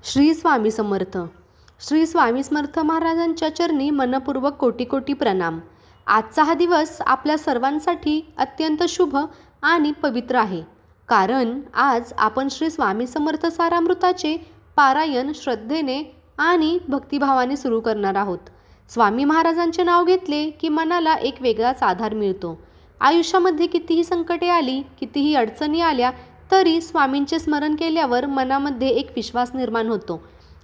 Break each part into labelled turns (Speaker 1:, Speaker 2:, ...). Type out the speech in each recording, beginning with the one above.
Speaker 1: श्री स्वामी समर्थ. श्री स्वामी समर्थ महाराजांच्या चरणी मनपूर्वक कोटी कोटी प्रणाम. आजचा हा दिवस आपल्या सर्वांसाठी अत्यंत शुभ आणि पवित्र आहे, कारण आज आपण श्री स्वामी समर्थ सारामृताचे पारायण श्रद्धेने आणि भक्तिभावाने सुरू करणार आहोत. स्वामी महाराजांचे नाव घेतले की मनाला एक वेगळाच आधार मिळतो. आयुष्यामध्ये कितीही संकटे आली, कितीही अडचणी आल्या, तरी स्वामींचे स्मरण केल्यावर मनामध्ये एक विश्वास निर्माण होतो.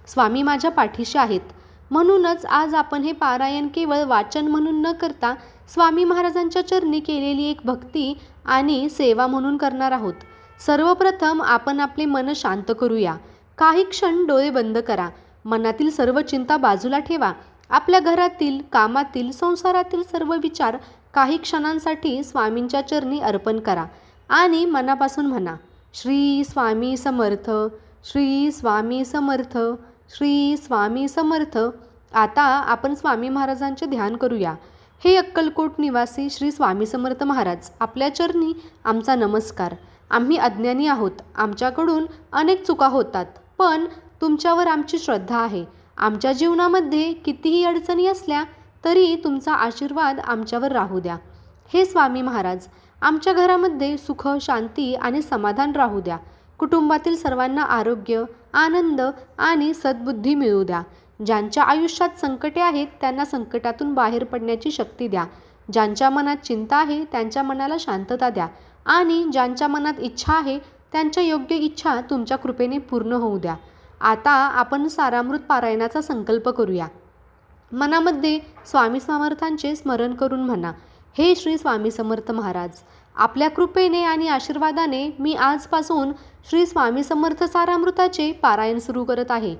Speaker 1: स्वामी माझ्या पाठीशी आहेत. म्हणूनच आज आपण हे पारायण केवळ वाचन म्हणून न करता स्वामी महाराजांच्या चरणी केलेली एक भक्ती आणि सेवा म्हणून करणार आहोत. सर्वप्रथम आपण आपले मन शांत करूया. काही क्षण डोळे बंद करा. मनातील सर्व चिंता बाजूला ठेवा. आपल्या घरातील, कामातील, संसारातील सर्व विचार काही क्षणांसाठी स्वामींच्या चरणी अर्पण करा आणि मनापासून म्हणा, श्री स्वामी समर्थ, श्री स्वामी समर्थ, श्री स्वामी समर्थ. आता आपण स्वामी महाराजांचे ध्यान करूया. हे अक्कलकोट निवासी श्री स्वामी समर्थ महाराज, आपल्या चरणी आमचा नमस्कार. आम्ही अज्ञानी आहोत. आमच्याकडून अनेक चुका होतात, पण तुमच्यावर आमची श्रद्धा आहे. आमच्या जीवनामध्ये कितीही अडचणी असल्या तरी तुमचा आशीर्वाद आमच्यावर राहू द्या. हे स्वामी महाराज, आमच्या घरामध्ये सुख, शांती आणि समाधान राहू द्या. कुटुंबातील सर्वांना आरोग्य, आनंद आणि सद्बुद्धी मिळू द्या. ज्यांच्या आयुष्यात संकटे आहेत त्यांना संकटातून बाहेर पडण्याची शक्ती द्या. ज्यांच्या मनात चिंता आहे त्यांच्या मनाला शांतता द्या आणि ज्यांच्या मनात इच्छा आहे त्यांच्या योग्य इच्छा तुमच्या कृपेने पूर्ण होऊ द्या. आता आपण सारामृत पारायणाचा संकल्प करूया. मनामध्ये स्वामी समर्थांचे स्मरण करून म्हणा, हे श्री स्वामी समर्थ महाराज, आपल्या कृपेने आणि आशीर्वादाने मी आजपासून श्री स्वामी समर्थ सारामृताचे पारायण सुरू करत आहे.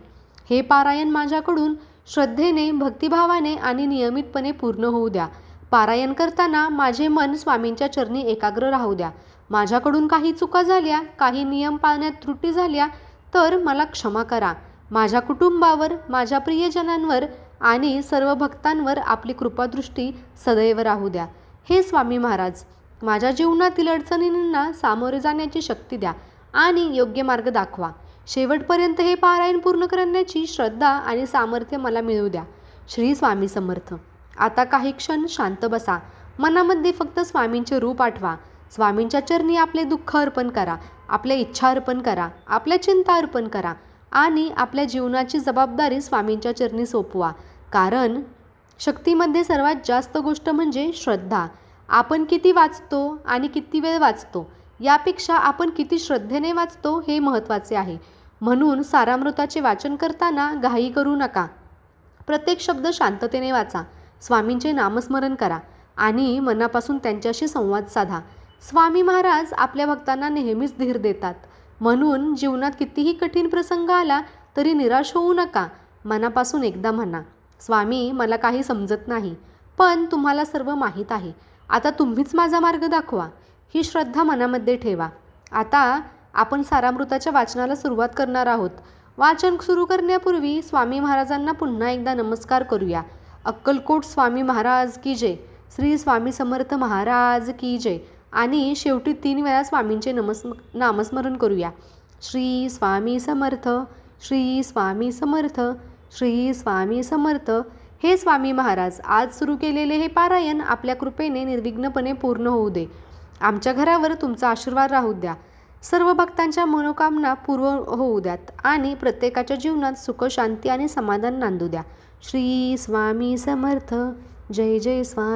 Speaker 1: हे पारायण माझ्याकडून श्रद्धेने, भक्तिभावाने आणि नियमितपणे पूर्ण होऊ द्या. पारायण करताना माझे मन स्वामींच्या चरणी एकाग्र राहू द्या. माझ्याकडून काही चुका झाल्या, काही नियम पाळण्यात त्रुटी झाल्या तर मला क्षमा करा. माझ्या कुटुंबावर, माझ्या प्रियजनांवर आणि सर्व भक्तांवर आपली कृपादृष्टी सदैव राहू द्या. हे स्वामी महाराज, माझ्या जीवनातील अडचणींना सामोरे जाण्याची शक्ती द्या आणि योग्य मार्ग दाखवा. शेवटपर्यंत हे पारायण पूर्ण करण्याची श्रद्धा आणि सामर्थ्य मला मिळू द्या. श्री स्वामी समर्थ. आता काही क्षण शांत बसा. मनामध्ये फक्त स्वामींचे रूप आठवा. स्वामींच्या चरणी आपले दुःख अर्पण करा, आपल्या इच्छा अर्पण करा, आपल्या चिंता अर्पण करा आणि आपल्या जीवनाची जबाबदारी स्वामींच्या चरणी सोपवा. कारण शक्तीमध्ये सर्वात जास्त गोष्ट म्हणजे श्रद्धा. आपण किती वाचतो आणि किती वेळ वाचतो यापेक्षा आपण किती श्रद्धेने वाचतो हे महत्त्वाचे आहे. म्हणून सारामृताचे वाचन करताना घाई करू नका. प्रत्येक शब्द शांततेने वाचा. स्वामींचे नामस्मरण करा आणि मनापासून त्यांच्याशी संवाद साधा. स्वामी महाराज आपल्या भक्तांना नेहमीच धीर देतात. म्हणून जीवनात कितीही कठीण प्रसंग आला तरी निराश होऊ नका. मनापासून एकदा म्हणा, स्वामी, मला काही समजत नाही, पण तुम्हाला सर्व माहीत आहे. आता तुम्हीच माझा मार्ग दाखवा. ही श्रद्धा मनामध्ये ठेवा. आता आपण सारामृताच्या वाचनाला सुरुवात करणार आहोत. वाचन सुरू करण्यापूर्वी स्वामी महाराजांना पुन्हा एकदा नमस्कार करूया. अक्कलकोट स्वामी महाराज की जय, श्री स्वामी समर्थ महाराज की जय. आणि शेवटी 3 वेळा स्वामींचे नामस्मरण करूया. श्री स्वामी समर्थ, श्री स्वामी समर्थ, श्री स्वामी समर्थ. हे स्वामी महाराज, आज सुरू केलेले हे पारायण आपल्या कृपेने निर्विघ्नपणे पूर्ण होऊ दे. आमच्या घरावर तुमचा आशीर्वाद राहू द्या. सर्व भक्तांच्या मनोकामना पूर्ण होऊ द्यात आणि प्रत्येकाच्या जीवनात सुख, शांती आणि समाधान नांदू द्या. श्री स्वामी समर्थ. जय जय स्वामी.